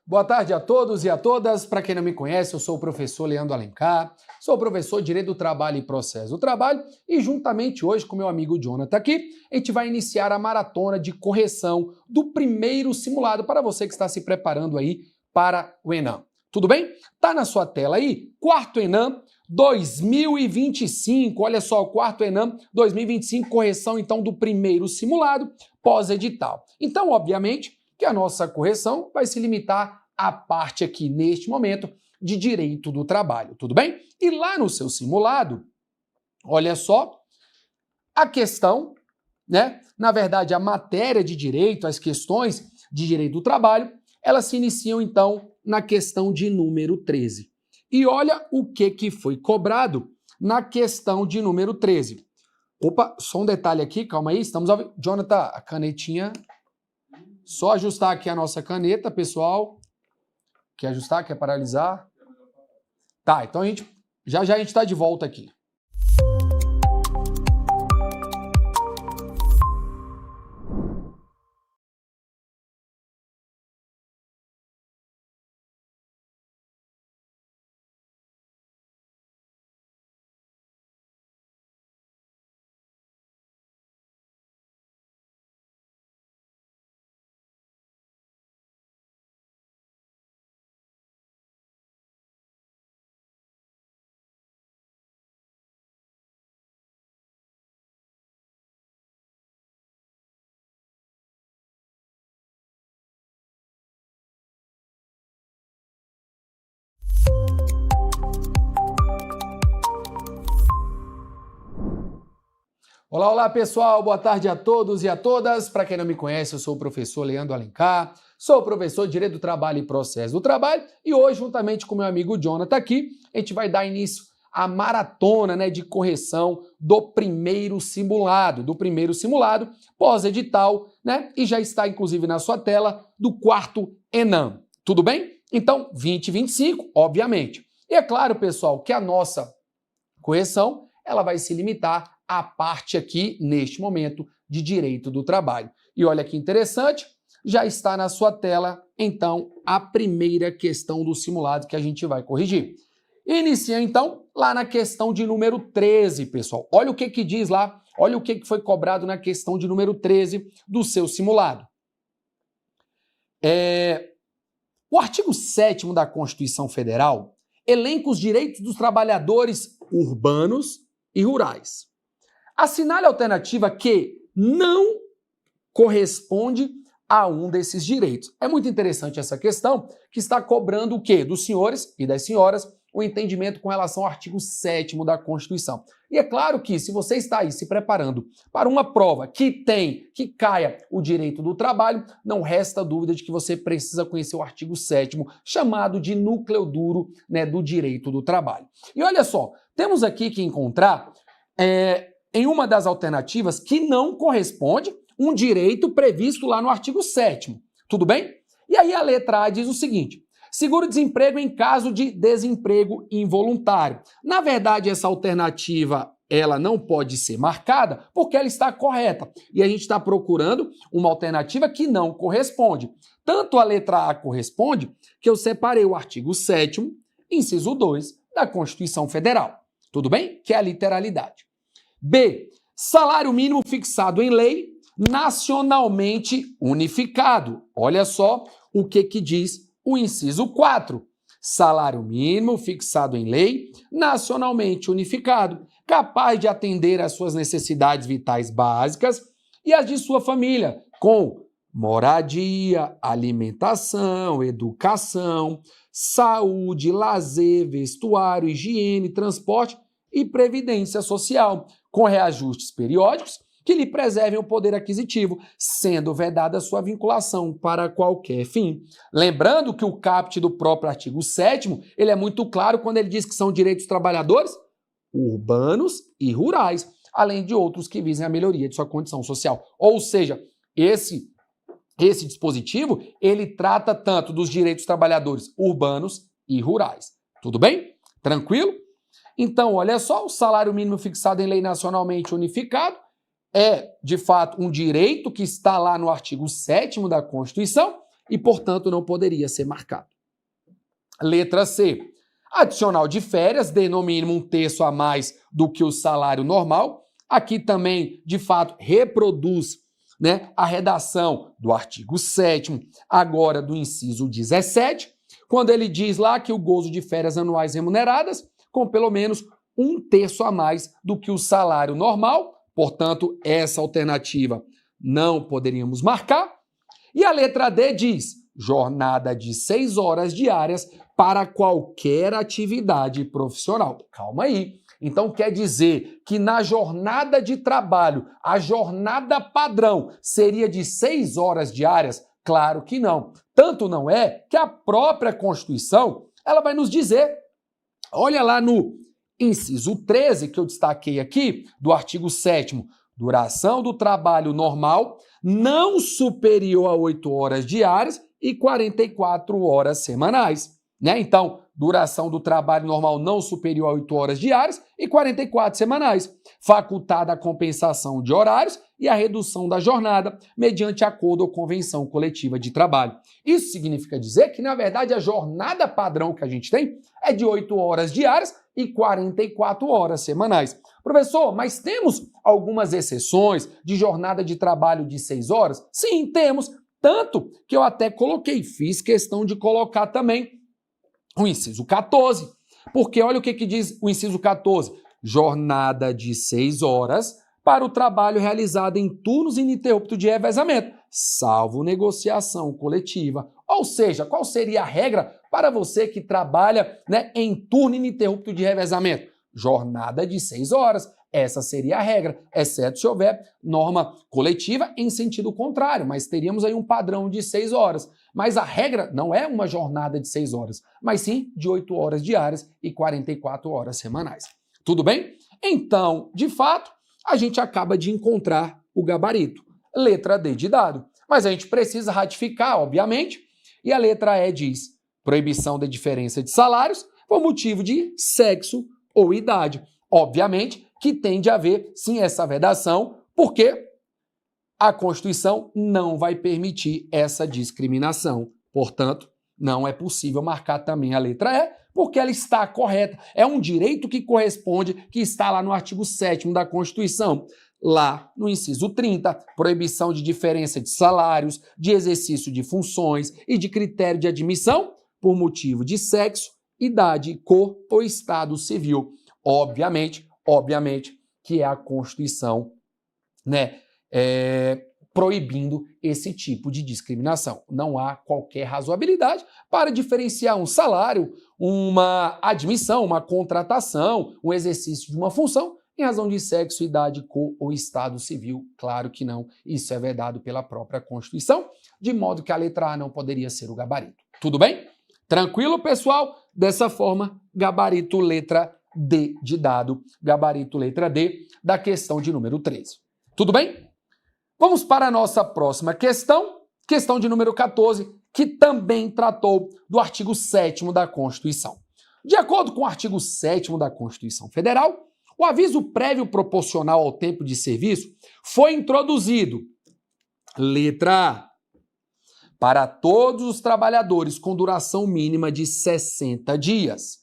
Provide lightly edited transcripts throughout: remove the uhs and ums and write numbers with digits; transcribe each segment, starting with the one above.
Boa tarde a todos e a todas. Para quem não me conhece, eu sou o professor Leandro Alencar, sou professor de Direito do Trabalho e Processo do Trabalho e juntamente hoje com meu amigo Jonathan aqui, a gente vai iniciar a maratona de correção do primeiro simulado para você que está se preparando aí para o Enem. Tudo bem? Tá na sua tela aí, quarto Enem 2025, olha só, o quarto Enem 2025, correção então do primeiro simulado pós-edital. Então, obviamente, que a nossa correção vai se limitar à parte aqui, neste momento, de direito do trabalho, tudo bem? E lá no seu simulado, olha só, a questão, né? Na verdade, a matéria de direito, as questões de direito do trabalho, elas se iniciam, então, na questão de número 13. E olha o que foi cobrado na questão de número 13. Opa, só um detalhe aqui, calma aí, estamos ao... Jonathan, a canetinha... Só ajustar aqui a nossa caneta, pessoal. Quer ajustar? Quer paralisar? Tá, então já a gente está de volta aqui. Olá, olá pessoal, boa tarde a todos e a todas. Para quem não me conhece, eu sou o professor Leandro Alencar, sou professor de Direito do Trabalho e Processo do Trabalho e hoje, juntamente com meu amigo Jonathan aqui, a gente vai dar início à maratona, né, de correção do primeiro simulado pós-edital, né, e já está inclusive na sua tela do quarto Enem. Tudo bem? Então, 2025, obviamente. E é claro, pessoal, que a nossa correção, ela vai se limitar a parte aqui, neste momento, de direito do trabalho. E olha que interessante, já está na sua tela, então, a primeira questão do simulado que a gente vai corrigir. Inicia, então, lá na questão de número 13, pessoal. Olha o que diz lá, olha o que foi cobrado na questão de número 13 do seu simulado. O artigo 7º da Constituição Federal elenca os direitos dos trabalhadores urbanos e rurais. Assinale a alternativa que não corresponde a um desses direitos. É muito interessante essa questão, que está cobrando o quê? Dos senhores e das senhoras o entendimento com relação ao artigo 7º da Constituição. E é claro que se você está aí se preparando para uma prova que caia o direito do trabalho, não resta dúvida de que você precisa conhecer o artigo 7º, chamado de núcleo duro, né, do direito do trabalho. E olha só, temos aqui que encontrar em uma das alternativas que não corresponde um direito previsto lá no artigo 7º. Tudo bem? E aí a letra A diz o seguinte: seguro-desemprego em caso de desemprego involuntário. Na verdade, essa alternativa ela não pode ser marcada porque ela está correta. E a gente está procurando uma alternativa que não corresponde. Tanto a letra A corresponde que eu separei o artigo 7º, inciso 2, da Constituição Federal. Tudo bem? Que é a literalidade. B. Salário mínimo fixado em lei, nacionalmente unificado. Olha só o que diz o inciso 4. Salário mínimo fixado em lei, nacionalmente unificado, capaz de atender às suas necessidades vitais básicas e as de sua família, com moradia, alimentação, educação, saúde, lazer, vestuário, higiene, transporte e previdência social, com reajustes periódicos que lhe preservem o poder aquisitivo, sendo vedada sua vinculação para qualquer fim. Lembrando que o caput do próprio artigo 7º, ele é muito claro quando ele diz que são direitos dos trabalhadores urbanos e rurais, além de outros que visem a melhoria de sua condição social. Ou seja, esse dispositivo, ele trata tanto dos direitos dos trabalhadores urbanos e rurais. Tudo bem? Tranquilo? Então, olha só, o salário mínimo fixado em lei nacionalmente unificado é, de fato, um direito que está lá no artigo 7º da Constituição e, portanto, não poderia ser marcado. Letra C. Adicional de férias, dê no mínimo 1/3 a mais do que o salário normal. Aqui também, de fato, reproduz, né, a redação do artigo 7º, agora do inciso 17, quando ele diz lá que o gozo de férias anuais remuneradas com pelo menos 1/3 a mais do que o salário normal. Portanto, essa alternativa não poderíamos marcar. E a letra D diz: jornada de 6 horas diárias para qualquer atividade profissional. Calma aí. Então quer dizer que na jornada de trabalho, a jornada padrão seria de 6 horas diárias? Claro que não. Tanto não é que a própria Constituição, ela vai nos dizer, olha lá no inciso 13, que eu destaquei aqui, do artigo 7º, duração do trabalho normal não superior a 8 horas diárias e 44 horas semanais, né? Então, duração do trabalho normal não superior a 8 horas diárias e 44 semanais. Facultada a compensação de horários e a redução da jornada mediante acordo ou convenção coletiva de trabalho. Isso significa dizer que, na verdade, a jornada padrão que a gente tem é de 8 horas diárias e 44 horas semanais. Professor, mas temos algumas exceções de jornada de trabalho de 6 horas? Sim, temos. Tanto que eu até coloquei, fiz questão de colocar também o inciso 14, porque olha o que diz o inciso 14. Jornada de 6 horas para o trabalho realizado em turnos ininterruptos de revezamento, salvo negociação coletiva. Ou seja, qual seria a regra para você que trabalha, né, em turno ininterrupto de revezamento? Jornada de 6 horas. Essa seria a regra, exceto se houver norma coletiva em sentido contrário, mas teríamos aí um padrão de 6 horas. Mas a regra não é uma jornada de 6 horas, mas sim de 8 horas diárias e 44 horas semanais. Tudo bem? Então, de fato, a gente acaba de encontrar o gabarito. Letra D de dado. Mas a gente precisa ratificar, obviamente, e a letra E diz: proibição da diferença de salários por motivo de sexo ou idade. Obviamente que tem de haver, sim, essa vedação, porque a Constituição não vai permitir essa discriminação. Portanto, não é possível marcar também a letra E, porque ela está correta. É um direito que corresponde, que está lá no artigo 7º da Constituição. Lá no inciso 30, proibição de diferença de salários, de exercício de funções e de critério de admissão por motivo de sexo, idade, cor ou estado civil. Obviamente que é a Constituição, né, proibindo esse tipo de discriminação. Não há qualquer razoabilidade para diferenciar um salário, uma admissão, uma contratação, um exercício de uma função em razão de sexo, idade, cor ou estado civil. Claro que não. Isso é vedado pela própria Constituição, de modo que a letra A não poderia ser o gabarito. Tudo bem? Tranquilo, pessoal? Dessa forma, gabarito letra D de dado, gabarito letra D da questão de número 13. Tudo bem? Vamos para a nossa próxima questão, questão de número 14, que também tratou do artigo 7º da Constituição. De acordo com o artigo 7º da Constituição Federal, o aviso prévio proporcional ao tempo de serviço foi introduzido, letra A, para todos os trabalhadores com duração mínima de 60 dias.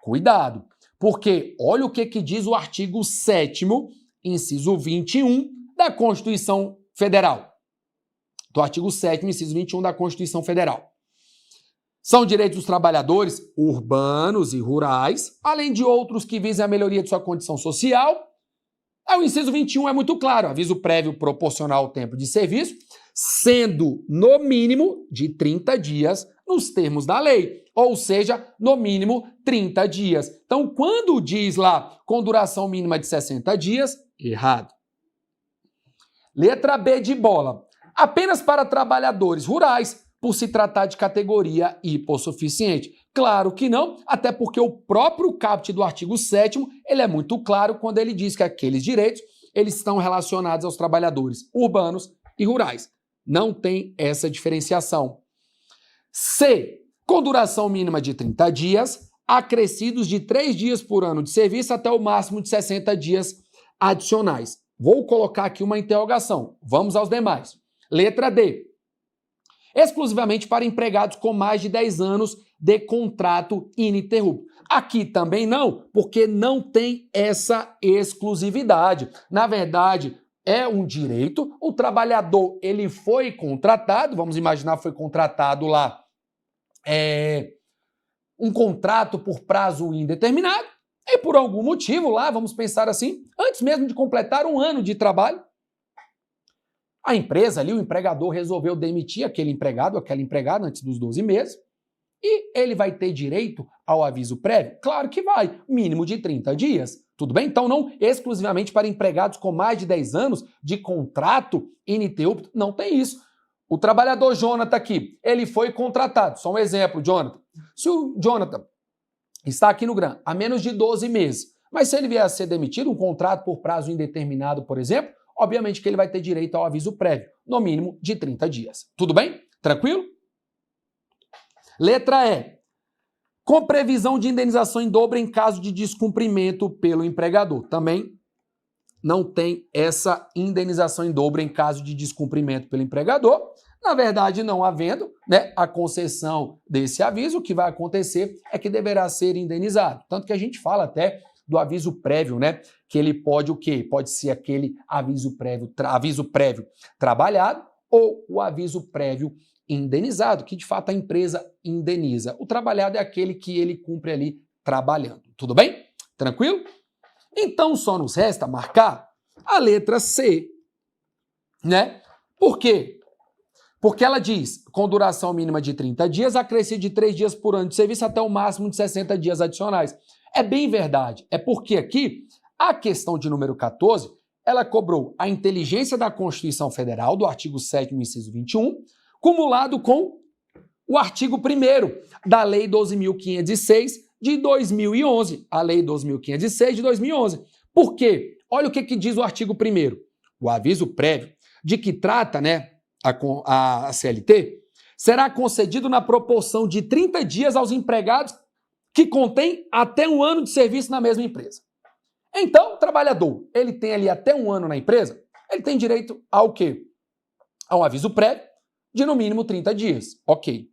Cuidado, porque olha o que diz o artigo 7º, inciso 21 da Constituição Federal. Do artigo 7º, inciso 21 da Constituição Federal. São direitos dos trabalhadores urbanos e rurais, além de outros que visem a melhoria de sua condição social. O inciso 21 é muito claro, aviso prévio proporcional ao tempo de serviço, sendo no mínimo de 30 dias nos termos da lei, ou seja, no mínimo 30 dias. Então, quando diz lá com duração mínima de 60 dias, errado. Letra B de bola. Apenas para trabalhadores rurais, por se tratar de categoria hipossuficiente. Claro que não, até porque o próprio caput do artigo 7º, ele é muito claro quando ele diz que aqueles direitos, eles estão relacionados aos trabalhadores urbanos e rurais. Não tem essa diferenciação. C. Com duração mínima de 30 dias, acrescidos de 3 dias por ano de serviço até o máximo de 60 dias adicionais. Vou colocar aqui uma interrogação. Vamos aos demais. Letra D. exclusivamente para empregados com mais de 10 anos de contrato ininterrupto. Aqui também não, porque não tem essa exclusividade. Na verdade, é um direito, o trabalhador ele foi contratado, vamos imaginar foi contratado lá um contrato por prazo indeterminado, e por algum motivo lá, vamos pensar assim, antes mesmo de completar um ano de trabalho, a empresa ali, o empregador resolveu demitir aquele empregado, aquela empregada antes dos 12 meses, e ele vai ter direito ao aviso prévio? Claro que vai, mínimo de 30 dias. Tudo bem? Então não exclusivamente para empregados com mais de 10 anos de contrato ininterrupto, não tem isso. O trabalhador Jonathan aqui, ele foi contratado. Só um exemplo, Jonathan. Se o Jonathan está aqui no GRAN há menos de 12 meses, mas se ele vier a ser demitido, um contrato por prazo indeterminado, por exemplo, obviamente que ele vai ter direito ao aviso prévio, no mínimo de 30 dias. Tudo bem? Tranquilo? Letra E. Com previsão de indenização em dobro em caso de descumprimento pelo empregador. Também não tem essa indenização em dobro em caso de descumprimento pelo empregador. Na verdade, não havendo, né, a concessão desse aviso, o que vai acontecer é que deverá ser indenizado. Tanto que a gente fala até do aviso prévio, né? Que ele pode o quê? Pode ser aquele aviso prévio trabalhado ou o aviso prévio indenizado, que de fato a empresa indeniza. O trabalhado é aquele que ele cumpre ali trabalhando. Tudo bem? Tranquilo? Então só nos resta marcar a letra C, né? Por quê? Porque ela diz, com duração mínima de 30 dias, acrescido de 3 dias por ano de serviço até o máximo de 60 dias adicionais. É bem verdade. É porque aqui, a questão de número 14, ela cobrou a inteligência da Constituição Federal, do artigo 7º, inciso 21, cumulado com o artigo 1º da Lei 12.506 de 2011. A Lei 12.506 de 2011. Por quê? Olha o que diz o artigo 1º. O aviso prévio de que trata, né, a CLT, será concedido na proporção de 30 dias aos empregados que contêm até um ano de serviço na mesma empresa. Então, o trabalhador, ele tem ali até um ano na empresa, ele tem direito ao quê? A um aviso prévio de no mínimo 30 dias. Ok.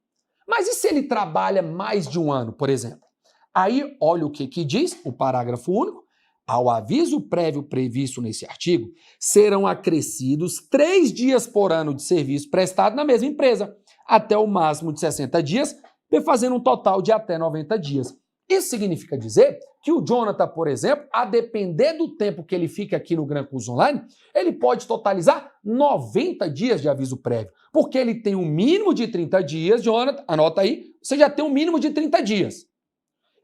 Mas e se ele trabalha mais de um ano, por exemplo? Aí, olha o que diz o parágrafo único. Ao aviso prévio previsto nesse artigo, serão acrescidos 3 dias por ano de serviço prestado na mesma empresa, até o máximo de 60 dias, fazendo um total de até 90 dias. Isso significa dizer que o Jonathan, por exemplo, a depender do tempo que ele fica aqui no Gran Curso Online, ele pode totalizar 90 dias de aviso prévio, porque ele tem um mínimo de 30 dias, Jonathan, anota aí, você já tem um mínimo de 30 dias.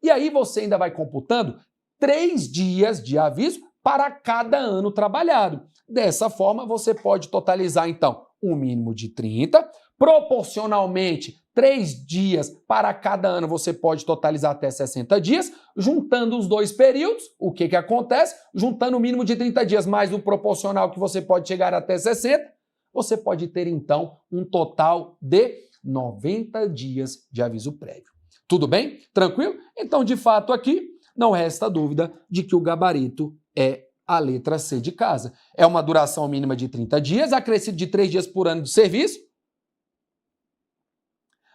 E aí você ainda vai computando 3 dias de aviso para cada ano trabalhado. Dessa forma, você pode totalizar, então, um mínimo de 30, proporcionalmente 3 dias para cada ano você pode totalizar até 60 dias, juntando os dois períodos, o que acontece? Juntando o mínimo de 30 dias mais o proporcional que você pode chegar até 60, você pode ter então um total de 90 dias de aviso prévio. Tudo bem? Tranquilo? Então, de fato, aqui não resta dúvida de que o gabarito é a letra C de casa. É uma duração mínima de 30 dias, acrescido de 3 dias por ano de serviço,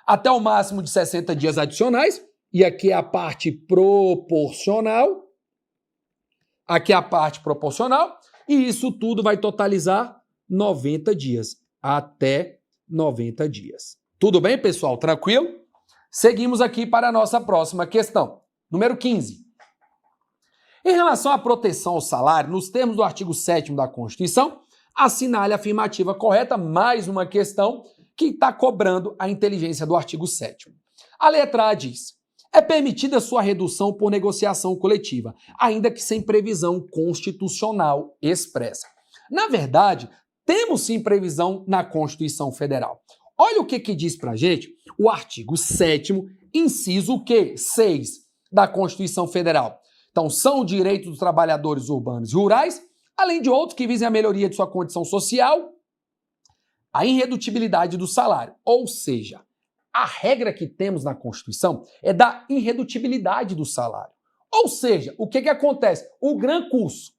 até o máximo de 60 dias adicionais, e aqui é a parte proporcional, aqui é a parte proporcional, e isso tudo vai totalizar 90 dias, até 90 dias. Tudo bem, pessoal? Tranquilo? Seguimos aqui para a nossa próxima questão. Número 15. Em relação à proteção ao salário, nos termos do artigo 7º da Constituição, assinale a afirmativa correta, mais uma questão que está cobrando a inteligência do artigo 7º. A letra A diz: é permitida sua redução por negociação coletiva, ainda que sem previsão constitucional expressa. Na verdade, temos sim previsão na Constituição Federal. Olha o que diz pra gente o artigo 7º, inciso quê? 6 da Constituição Federal. Então, são direitos dos trabalhadores urbanos e rurais, além de outros que visem a melhoria de sua condição social, a irredutibilidade do salário. Ou seja, a regra que temos na Constituição é da irredutibilidade do salário. Ou seja, o que acontece? O Gran Curso.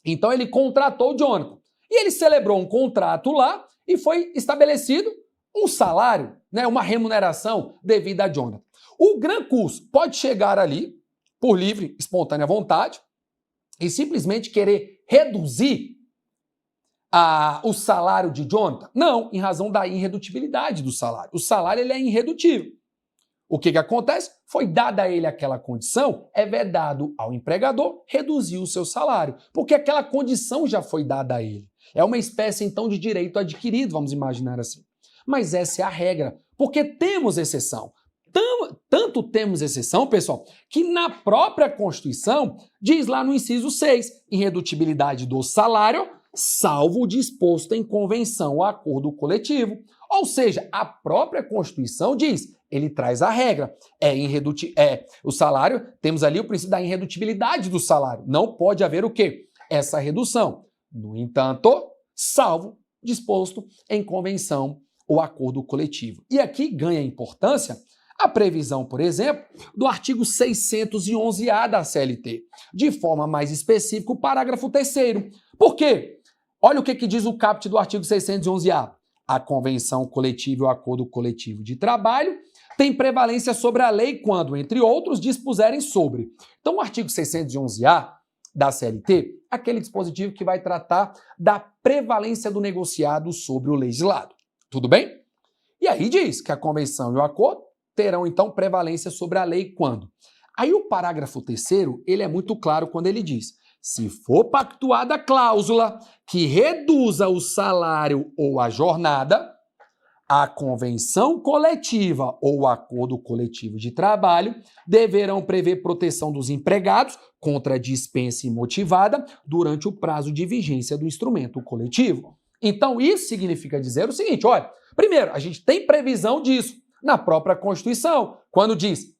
Então, ele contratou o Jonathan. E ele celebrou um contrato lá e foi estabelecido um salário, né, uma remuneração devida a Jonathan. O gran curso pode chegar ali, por livre, espontânea vontade, e simplesmente querer reduzir o salário de Jonathan? Não, em razão da irredutibilidade do salário. O salário ele é irredutível. O que acontece? Foi dada a ele aquela condição, é vedado ao empregador reduzir o seu salário, porque aquela condição já foi dada a ele. É uma espécie, então, de direito adquirido, vamos imaginar assim. Mas essa é a regra, porque temos exceção. Tanto temos exceção, pessoal, que na própria Constituição diz lá no inciso 6, irredutibilidade do salário, salvo o disposto em convenção ou acordo coletivo. Ou seja, a própria Constituição diz, ele traz a regra, o salário, temos ali o princípio da irredutibilidade do salário. Não pode haver o quê? Essa redução. No entanto, salvo disposto em convenção ou acordo coletivo. E aqui ganha importância a previsão, por exemplo, do artigo 611-A da CLT, de forma mais específica o parágrafo 3º. Por quê? Olha o que diz o caput do artigo 611-A. A convenção coletiva e o acordo coletivo de trabalho tem prevalência sobre a lei quando, entre outros, dispuserem sobre. Então, o artigo 611-A da CLT, aquele dispositivo que vai tratar da prevalência do negociado sobre o legislado. Tudo bem? E aí diz que a convenção e o acordo terão, então, prevalência sobre a lei quando? Aí o parágrafo 3º, ele é muito claro quando ele diz: se for pactuada a cláusula que reduza o salário ou a jornada, a convenção coletiva ou o acordo coletivo de trabalho deverão prever proteção dos empregados contra dispensa imotivada durante o prazo de vigência do instrumento coletivo. Então, isso significa dizer o seguinte, olha, primeiro, a gente tem previsão disso na própria Constituição, quando diz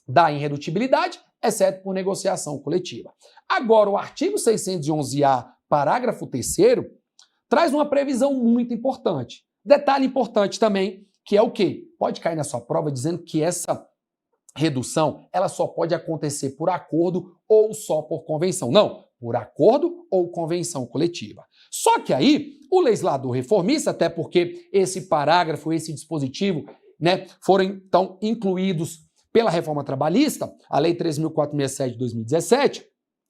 da irredutibilidade, exceto por negociação coletiva. Agora, o artigo 611-A, parágrafo 3º, traz uma previsão muito importante. Detalhe importante também, que é o quê? Pode cair na sua prova dizendo que essa redução ela só pode acontecer por acordo ou só por convenção. Não, por acordo ou convenção coletiva. Só que aí, o legislador reformista, até porque esse parágrafo, esse dispositivo, né, foram então incluídos pela reforma trabalhista, a Lei 3.467 de 2017,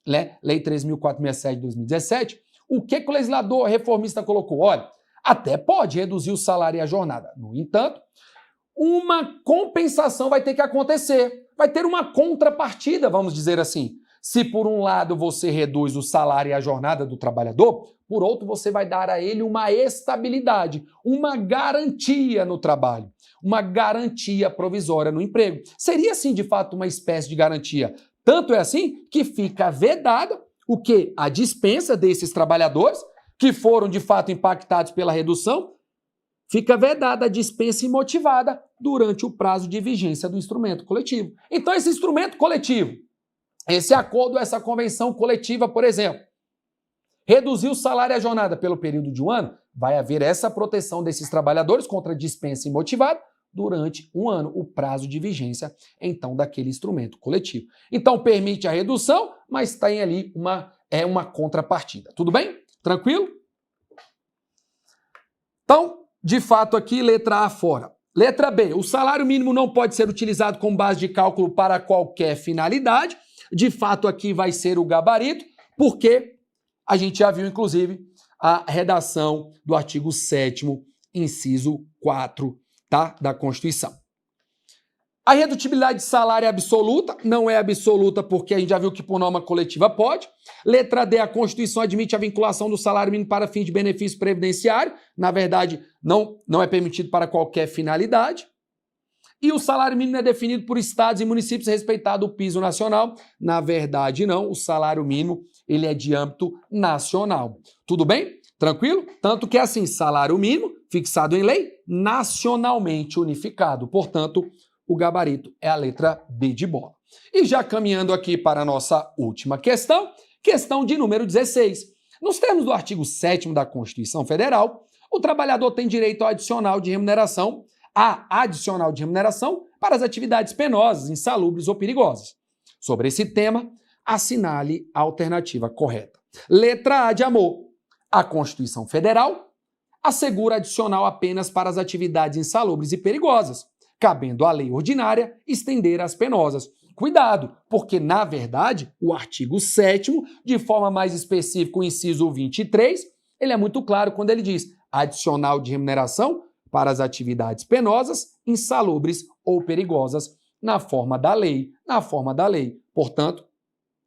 né, Lei 3.467 de 2017, o que o legislador reformista colocou? Olha, até pode reduzir o salário e a jornada. No entanto, uma compensação vai ter que acontecer. Vai ter uma contrapartida, vamos dizer assim. Se por um lado você reduz o salário e a jornada do trabalhador, por outro você vai dar a ele uma estabilidade, uma garantia no trabalho, uma garantia provisória no emprego. Seria, assim, de fato, uma espécie de garantia. Tanto é assim que fica vedada o quê? A dispensa desses trabalhadores que foram, de fato, impactados pela redução, fica vedada a dispensa imotivada durante o prazo de vigência do instrumento coletivo. Então, esse instrumento coletivo, esse acordo, essa convenção coletiva, por exemplo, reduzir o salário e a jornada pelo período de um ano, vai haver essa proteção desses trabalhadores contra a dispensa imotivada durante um ano, o prazo de vigência, então, daquele instrumento coletivo. Então, permite a redução, mas tem ali uma contrapartida. Tudo bem? Tranquilo? Então, de fato aqui, letra A fora. Letra B, o salário mínimo não pode ser utilizado como base de cálculo para qualquer finalidade. De fato aqui vai ser o gabarito, porque a gente já viu, inclusive, a redação do artigo 7º, inciso 4, tá, da Constituição. A irredutibilidade de salário é absoluta, não é absoluta porque a gente já viu que por norma coletiva pode. Letra D, a Constituição admite a vinculação do salário mínimo para fim de benefício previdenciário. Na verdade, não é permitido para qualquer finalidade. E o salário mínimo é definido por estados e municípios respeitado o piso nacional. Na verdade, não. O salário mínimo ele é de âmbito nacional. Tudo bem? Tranquilo? Tanto que é assim, salário mínimo fixado em lei, nacionalmente unificado. Portanto, o gabarito é a letra B de bola. E já caminhando aqui para a nossa última questão, questão de número 16. Nos termos do artigo 7º da Constituição Federal, o trabalhador tem direito ao adicional de remuneração, para as atividades penosas, insalubres ou perigosas. Sobre esse tema, assinale a alternativa correta. Letra A de amor. A Constituição Federal assegura adicional apenas para as atividades insalubres e perigosas, cabendo à lei ordinária estender as penosas. Cuidado, porque, na verdade, o artigo 7º, de forma mais específica, o inciso 23, ele é muito claro quando ele diz adicional de remuneração para as atividades penosas, insalubres ou perigosas, na forma da lei. Portanto,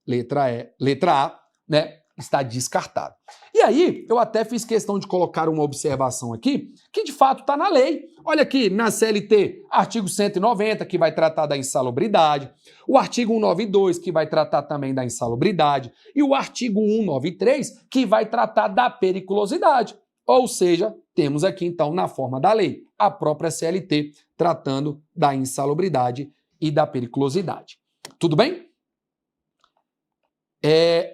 letra A, né, está descartado. E aí, eu até fiz questão de colocar uma observação aqui, que de fato está na lei. Olha aqui, na CLT, artigo 190, que vai tratar da insalubridade, o artigo 192, que vai tratar também da insalubridade, e o artigo 193, que vai tratar da periculosidade. Ou seja, temos aqui, então, na forma da lei, a própria CLT tratando da insalubridade e da periculosidade. Tudo bem?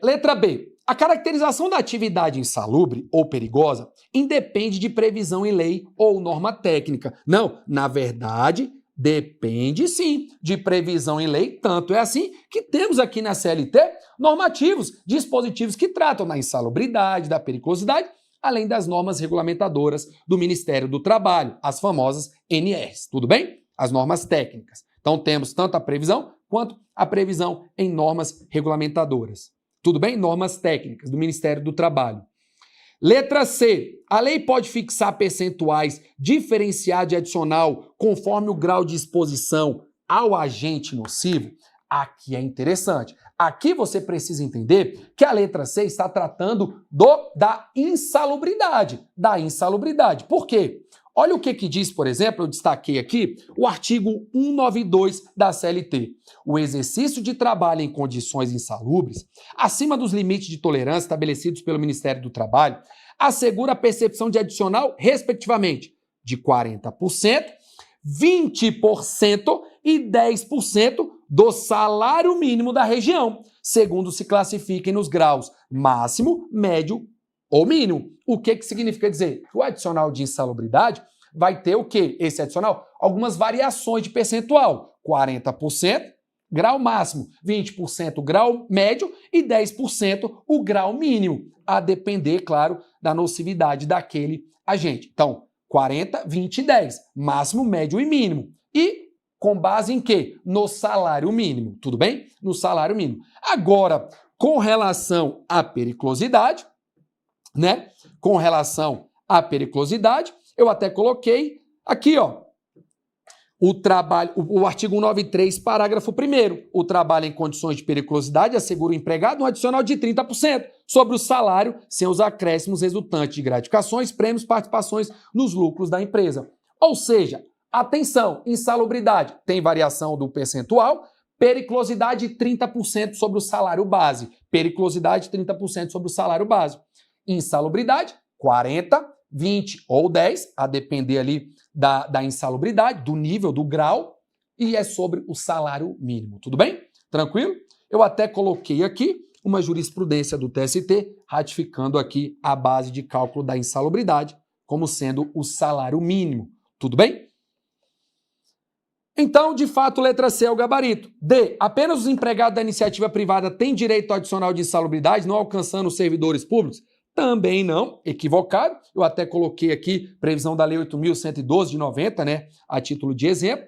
Letra B. A caracterização da atividade insalubre ou perigosa independe de previsão em lei ou norma técnica. Não, na verdade, depende sim de previsão em lei. Tanto é assim que temos aqui na CLT normativos, dispositivos que tratam da insalubridade, da periculosidade, além das normas regulamentadoras do Ministério do Trabalho, as famosas NRs. Tudo bem? As normas técnicas. Então temos tanto a previsão quanto a previsão em normas regulamentadoras. Tudo bem? Normas técnicas do Ministério do Trabalho. Letra C. A lei pode fixar percentuais diferenciados de adicional conforme o grau de exposição ao agente nocivo. Aqui é interessante. Aqui você precisa entender que a letra C está tratando da insalubridade. Por quê? Olha o que diz, por exemplo, eu destaquei aqui, o artigo 192 da CLT. O exercício de trabalho em condições insalubres, acima dos limites de tolerância estabelecidos pelo Ministério do Trabalho, assegura a percepção de adicional, respectivamente, de 40%, 20% e 10% do salário mínimo da região, segundo se classifiquem nos graus máximo, médio ou mínimo. O que significa dizer? O adicional de insalubridade vai ter o quê? Esse adicional? Algumas variações de percentual. 40%, grau máximo, 20% grau médio e 10% o grau mínimo, a depender, claro, da nocividade daquele agente. Então, 40, 20 e 10, máximo, médio e mínimo. E com base em quê? No salário mínimo, tudo bem? No salário mínimo. Agora, com relação à periculosidade, né? Com relação à periculosidade, eu até coloquei aqui, ó, o artigo 193, parágrafo 1º. O trabalho em condições de periculosidade assegura o empregado um adicional de 30% sobre o salário, sem os acréscimos resultantes de gratificações, prêmios, participações nos lucros da empresa. Ou seja, atenção, insalubridade tem variação do percentual, periculosidade 30% sobre o salário base. Periculosidade 30% sobre o salário base. Insalubridade 40, 20 ou 10, a depender ali da insalubridade, do nível, do grau, e é sobre o salário mínimo. Tudo bem? Tranquilo? Eu até coloquei aqui uma jurisprudência do TST ratificando aqui a base de cálculo da insalubridade como sendo o salário mínimo. Tudo bem? Então, de fato, letra C é o gabarito. D. Apenas os empregados da iniciativa privada têm direito adicional de insalubridade, não alcançando os servidores públicos? Também não, equivocado. Eu até coloquei aqui previsão da Lei 8.112 de 90, né, a título de exemplo.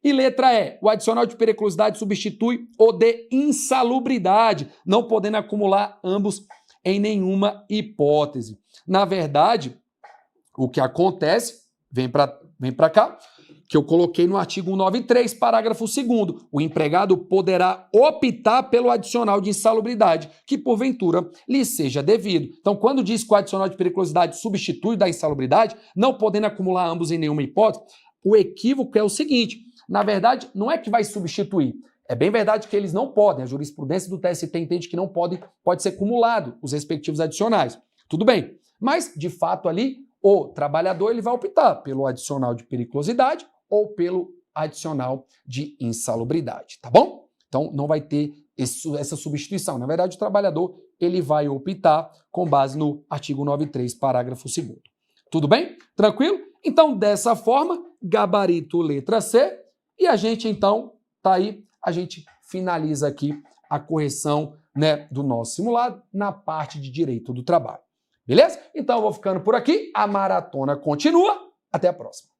E letra E, o adicional de periculosidade substitui o de insalubridade, não podendo acumular ambos em nenhuma hipótese. Na verdade, o que acontece, vem para cá, que eu coloquei no artigo 193, parágrafo 2º. O empregado poderá optar pelo adicional de insalubridade, que porventura lhe seja devido. Então, quando diz que o adicional de periculosidade substitui da insalubridade, não podendo acumular ambos em nenhuma hipótese, o equívoco é o seguinte, na verdade, não é que vai substituir. É bem verdade que eles não podem, a jurisprudência do TST entende que não pode ser cumulado os respectivos adicionais. Tudo bem, mas, de fato, ali, o trabalhador ele vai optar pelo adicional de periculosidade ou pelo adicional de insalubridade, tá bom? Então, não vai ter essa substituição. Na verdade, o trabalhador ele vai optar com base no artigo 93, parágrafo 2º. Tudo bem? Tranquilo? Então, dessa forma, gabarito letra C, e a gente, então, tá aí, a gente finaliza aqui a correção, né, do nosso simulado na parte de direito do trabalho. Beleza? Então eu vou ficando por aqui. A maratona continua. Até a próxima.